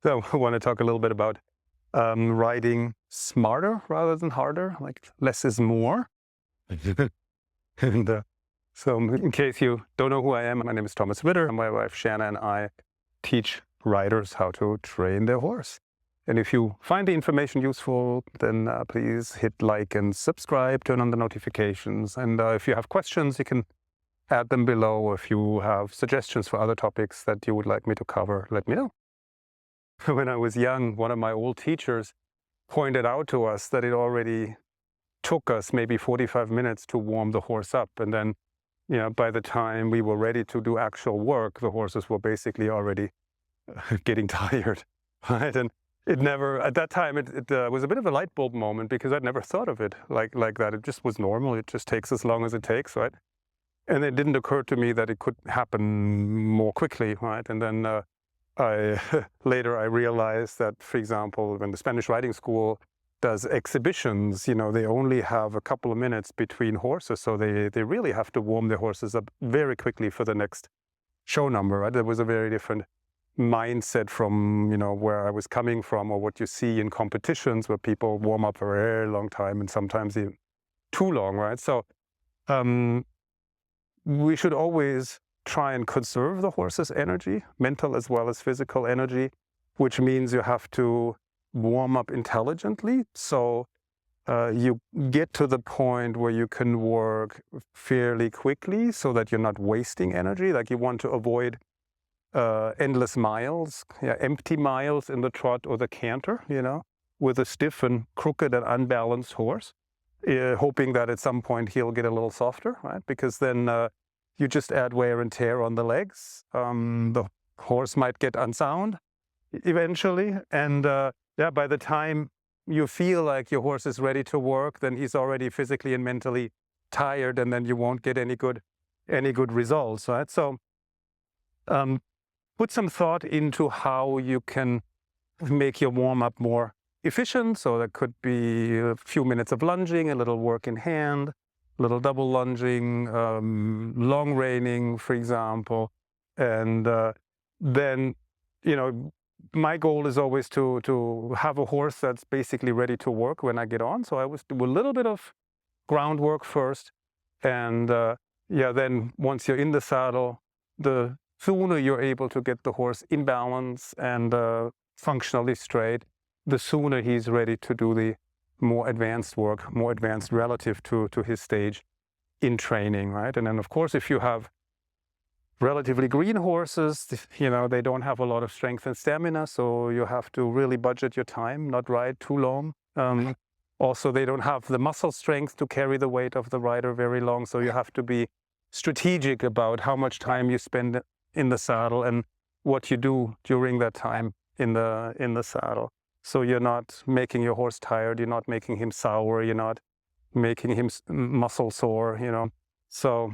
So I want to talk a little bit about riding smarter rather than harder, like less is more. And so in case you don't know who I am, my name is Thomas Ritter. My wife Shanna and I teach riders how to train their horse. And if you find the information useful, then please hit like and subscribe, turn on the notifications. And if you have questions, you can add them below. If you have suggestions for other topics that you would like me to cover, let me know. When I was young, one of my old teachers pointed out to us that it already took us maybe 45 minutes to warm the horse up. And then, by the time we were ready to do actual work, the horses were basically already getting tired, right? And it never, at that time, it was a bit of a light bulb moment because I'd never thought of it like that. It just was normal. It just takes as long as it takes, right? And it didn't occur to me that it could happen more quickly, right? And then later I realized that, for example, when the Spanish riding school does exhibitions, they only have a couple of minutes between horses, so they really have to warm their horses up very quickly for the next show number, right? There was a very different mindset from, where I was coming from, or what you see in competitions where people warm up for a very long time and sometimes even too long, right? So we should always try and conserve the horse's energy, mental as well as physical energy, which means you have to warm up intelligently. So you get to the point where you can work fairly quickly so that you're not wasting energy. Like you want to avoid endless miles, empty miles in the trot or the canter, with a stiff and crooked and unbalanced horse, hoping that at some point he'll get a little softer, right? Because then you just add wear and tear on the legs. The horse might get unsound eventually. And by the time you feel like your horse is ready to work, then he's already physically and mentally tired, and then you won't get any good results, right? So put some thought into how you can make your warm-up more efficient. So that could be a few minutes of lunging, a little work in hand, a little double lunging, long reining, for example. And then, my goal is always to have a horse that's basically ready to work when I get on. So I always do a little bit of groundwork first. And then once you're in the saddle, the sooner you're able to get the horse in balance and functionally straight, the sooner he's ready to do the more advanced work, more advanced relative to his stage in training, right? And then, of course, if you have relatively green horses, they don't have a lot of strength and stamina, so you have to really budget your time, not ride too long. Also, they don't have the muscle strength to carry the weight of the rider very long, so you have to be strategic about how much time you spend in the saddle and what you do during that time in the saddle. So you're not making your horse tired, you're not making him sour, you're not making him muscle sore, So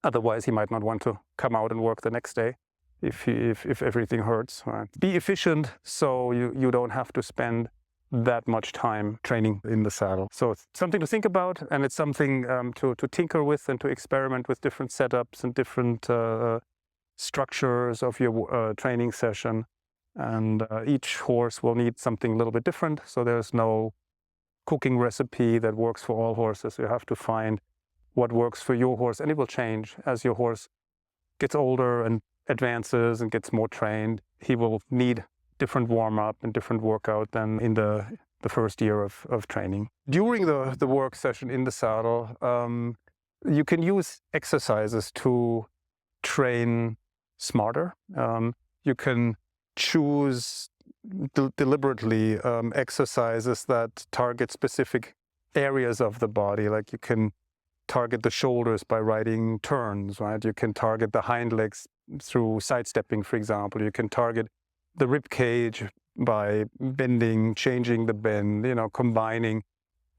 otherwise he might not want to come out and work the next day if everything hurts. Right? Be efficient so you don't have to spend that much time training in the saddle. So it's something to think about, and it's something to tinker with and to experiment with different setups and different structures of your training session. And each horse will need something a little bit different. So there's no cooking recipe that works for all horses. You have to find what works for your horse, and it will change as your horse gets older and advances and gets more trained. He will need different warm-up and different workout than in the first year of training. During the work session in the saddle, you can use exercises to train smarter. You can choose deliberately exercises that target specific areas of the body. Like you can target the shoulders by riding turns, right? You can target the hind legs through sidestepping, for example. You can target the rib cage by bending, changing the bend, combining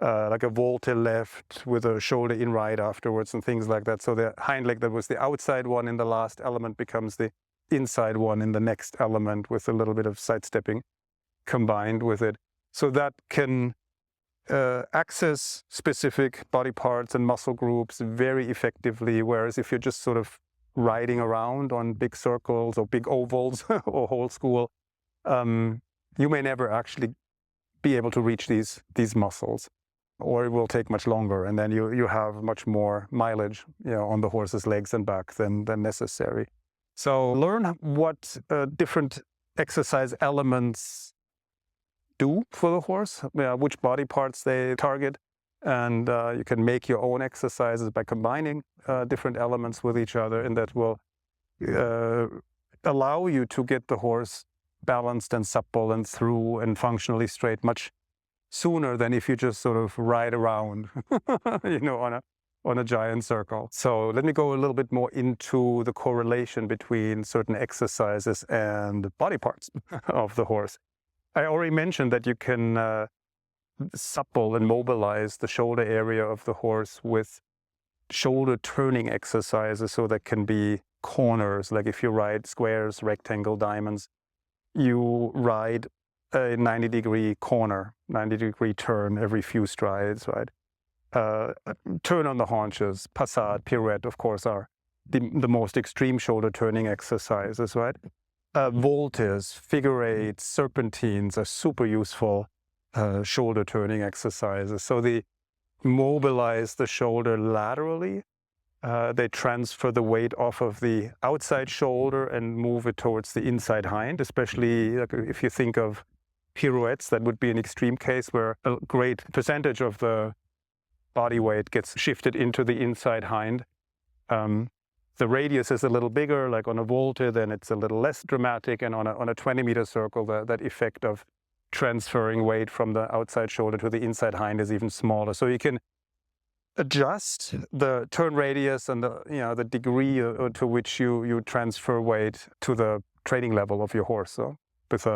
like a volte left with a shoulder in right afterwards and things like that. So the hind leg that was the outside one in the last element becomes the inside one in the next element with a little bit of sidestepping combined with it. So that can access specific body parts and muscle groups very effectively, whereas if you're just sort of riding around on big circles or big ovals or whole school, you may never actually be able to reach these muscles, or it will take much longer, and then you have much more mileage, on the horse's legs and back than necessary. So learn what different exercise elements do for the horse, which body parts they target, and you can make your own exercises by combining different elements with each other, and that will allow you to get the horse balanced and supple and through and functionally straight much sooner than if you just sort of ride around, on a giant circle. So let me go a little bit more into the correlation between certain exercises and body parts of the horse. I already mentioned that you can supple and mobilize the shoulder area of the horse with shoulder turning exercises. So that can be corners, like if you ride squares, rectangle, diamonds, you ride a 90-degree corner, 90-degree turn every few strides, right? Turn on the haunches, passade, pirouette, of course, are the most extreme shoulder turning exercises, right? Voltes, figure eights, serpentines are super useful shoulder turning exercises. So they mobilize the shoulder laterally. They transfer the weight off of the outside shoulder and move it towards the inside hind, especially if you think of pirouettes. That would be an extreme case where a great percentage of the body weight gets shifted into the inside hind. The radius is a little bigger, like on a volte, then it's a little less dramatic, and on a 20-meter circle, that effect of transferring weight from the outside shoulder to the inside hind is even smaller. So you can adjust the turn radius and the degree to which you transfer weight to the training level of your horse. So with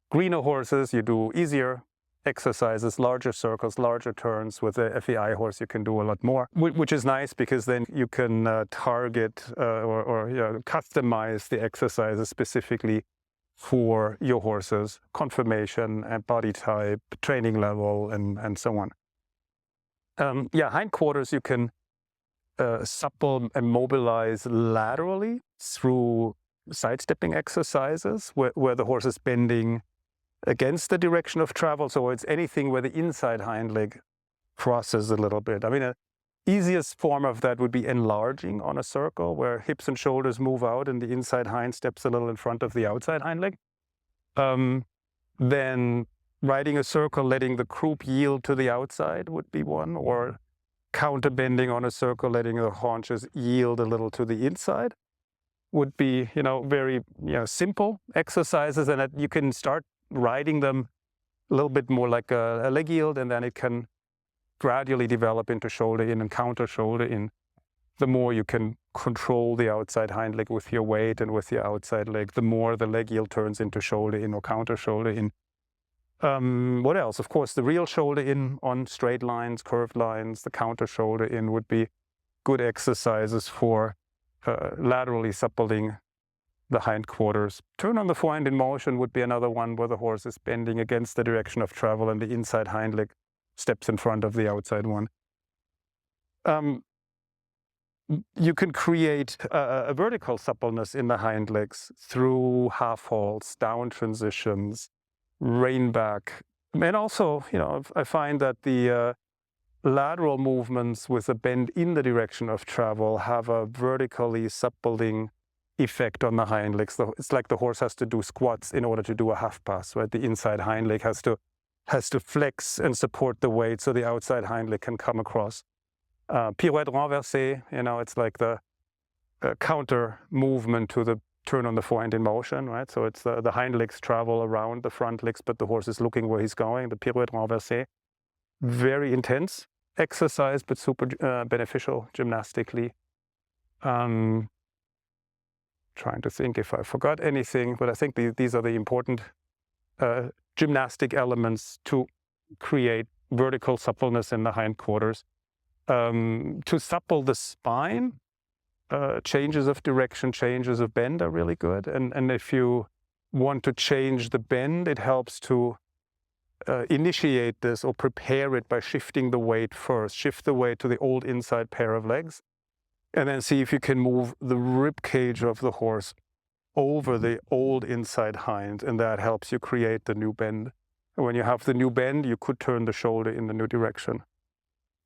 greener horses, you do easier exercises, larger circles, larger turns. With the FEI horse, you can do a lot more, which is nice because then you can target or customize the exercises specifically for your horse's conformation and body type, training level, and so on. Hindquarters you can supple and mobilize laterally through sidestepping exercises where the horse is bending against the direction of travel. So it's anything where the inside hind leg crosses a little bit. I mean, the easiest form of that would be enlarging on a circle where hips and shoulders move out and the inside hind steps a little in front of the outside hind leg. Then riding a circle, letting the croup yield to the outside would be one, or counter bending on a circle, letting the haunches yield a little to the inside would be, very, simple exercises, and that you can start riding them a little bit more like a leg yield, and then it can gradually develop into shoulder in and counter shoulder in. The more you can control the outside hind leg with your weight and with your outside leg, the more the leg yield turns into shoulder in or counter shoulder in. What else? Of course, the real shoulder in on straight lines, curved lines, the counter shoulder in would be good exercises for laterally suppling the hindquarters. Turn on the forehind in motion would be another one where the horse is bending against the direction of travel and the inside hind leg steps in front of the outside one. You can create a vertical suppleness in the hind legs through half halts, down transitions, rein back. And also, I find that the lateral movements with a bend in the direction of travel have a vertically suppling effect on the hind legs. It's like the horse has to do squats in order to do a half pass, right? The inside hind leg has to flex and support the weight so the outside hind leg can come across. Pirouette renversée, it's like the counter movement to the turn on the forehind in motion, right? So it's the hind legs travel around the front legs, but the horse is looking where he's going. The pirouette renversée, very intense exercise, but super beneficial gymnastically. Trying to think if I forgot anything, but I think these are the important gymnastic elements to create vertical suppleness in the hindquarters. To supple the spine, changes of direction, changes of bend are really good. And if you want to change the bend, it helps to initiate this or prepare it by shifting the weight first. Shift the weight to the old inside pair of legs, And then see if you can move the rib cage of the horse over the old inside hind, and that helps you create the new bend. And when you have the new bend, you could turn the shoulder in the new direction.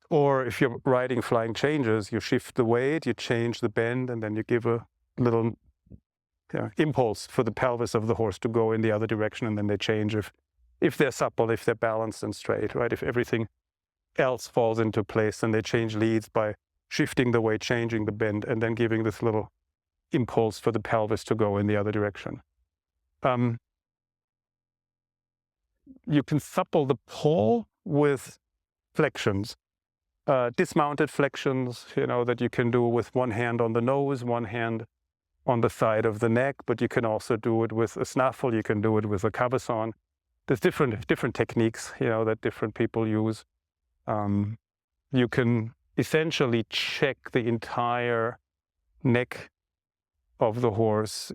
Or if you're riding flying changes, you shift the weight, you change the bend, and then you give a little impulse for the pelvis of the horse to go in the other direction, and then they change if they're supple, if they're balanced and straight, right? If everything else falls into place, then they change leads by shifting the weight, changing the bend, and then giving this little impulse for the pelvis to go in the other direction. You can supple the poll with flexions, dismounted flexions, that you can do with one hand on the nose, one hand on the side of the neck, but you can also do it with a snaffle, you can do it with a cabeçon. There's different techniques, that different people use. You can essentially check the entire neck of the horse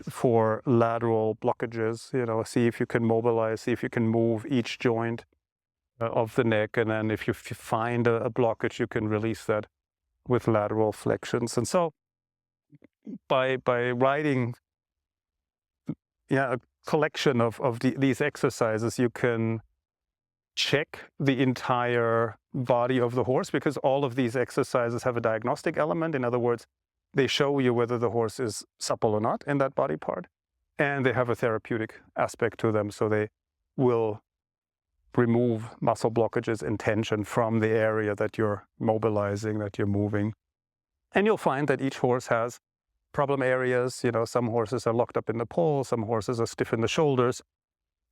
for lateral blockages, see if you can mobilize, see if you can move each joint of the neck, and then if you find a blockage, you can release that with lateral flexions. And so by riding a collection of these exercises, you can check the entire body of the horse, because all of these exercises have a diagnostic element. In other words, they show you whether the horse is supple or not in that body part, and they have a therapeutic aspect to them. So they will remove muscle blockages and tension from the area that you're mobilizing, that you're moving. And you'll find that each horse has problem areas. Some horses are locked up in the poll, some horses are stiff in the shoulders,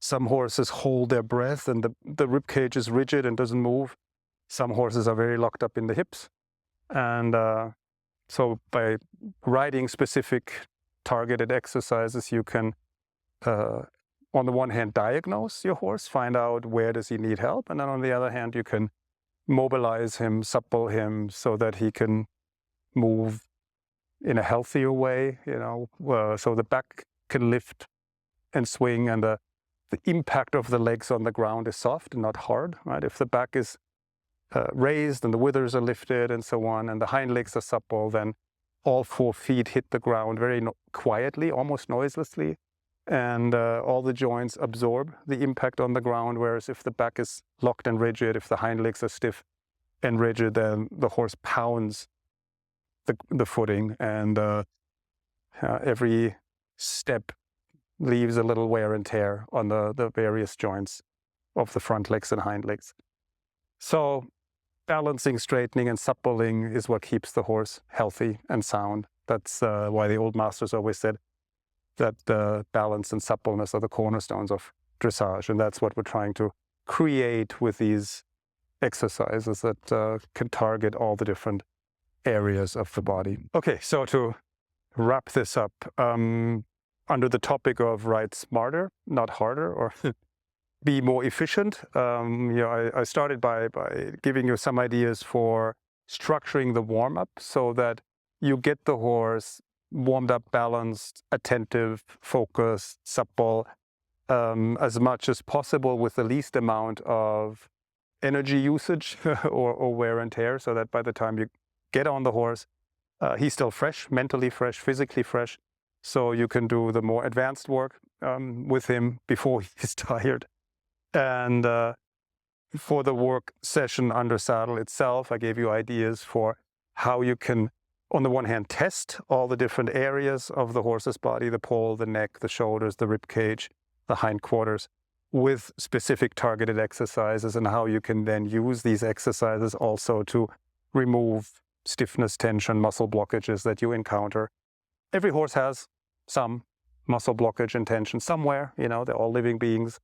some horses hold their breath and the rib cage is rigid and doesn't move. Some horses are very locked up in the hips. And so by riding specific targeted exercises, you can, on the one hand, diagnose your horse, find out where does he need help. And then on the other hand, you can mobilize him, supple him so that he can move in a healthier way, so the back can lift and swing, and the impact of the legs on the ground is soft and not hard, right? If the back is raised and the withers are lifted and so on, and the hind legs are supple, then all 4 feet hit the ground very quietly, almost noiselessly, and all the joints absorb the impact on the ground. Whereas if the back is locked and rigid, if the hind legs are stiff and rigid, then the horse pounds the footing, and every step leaves a little wear and tear on the various joints of the front legs and hind legs. So balancing, straightening, and suppling is what keeps the horse healthy and sound. That's why the old masters always said that the balance and suppleness are the cornerstones of dressage. And that's what we're trying to create with these exercises that can target all the different areas of the body. Okay, so to wrap this up, under the topic of ride smarter, not harder, or be more efficient, I started by giving you some ideas for structuring the warm-up so that you get the horse warmed up, balanced, attentive, focused, supple, as much as possible with the least amount of energy usage or wear and tear, so that by the time you get on the horse, he's still fresh, mentally fresh, physically fresh, so you can do the more advanced work with him before he's tired. And for the work session under saddle itself, I gave you ideas for how you can, on the one hand, test all the different areas of the horse's body, the poll, the neck, the shoulders, the rib cage, the hindquarters, with specific targeted exercises, and how you can then use these exercises also to remove stiffness, tension, muscle blockages that you encounter. Every horse has some muscle blockage and tension somewhere, they're all living beings.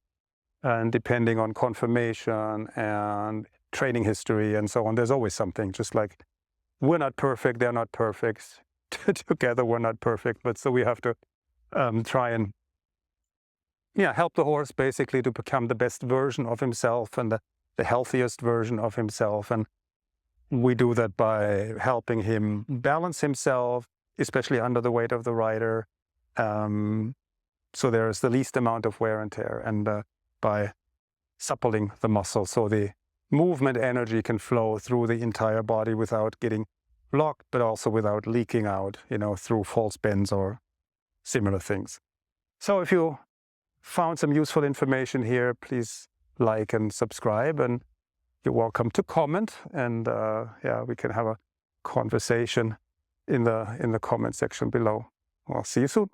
And depending on conformation and training history and so on, there's always something. Just like we're not perfect, they're not perfect. Together we're not perfect, but so we have to try and help the horse basically to become the best version of himself and the healthiest version of himself. And we do that by helping him balance himself, especially under the weight of the rider, so there's the least amount of wear and tear, and by suppling the muscle so the movement energy can flow through the entire body without getting blocked, but also without leaking out, through false bends or similar things. So if you found some useful information here, please like and subscribe, and you're welcome to comment, and we can have a conversation in the comment section below. I'll see you soon.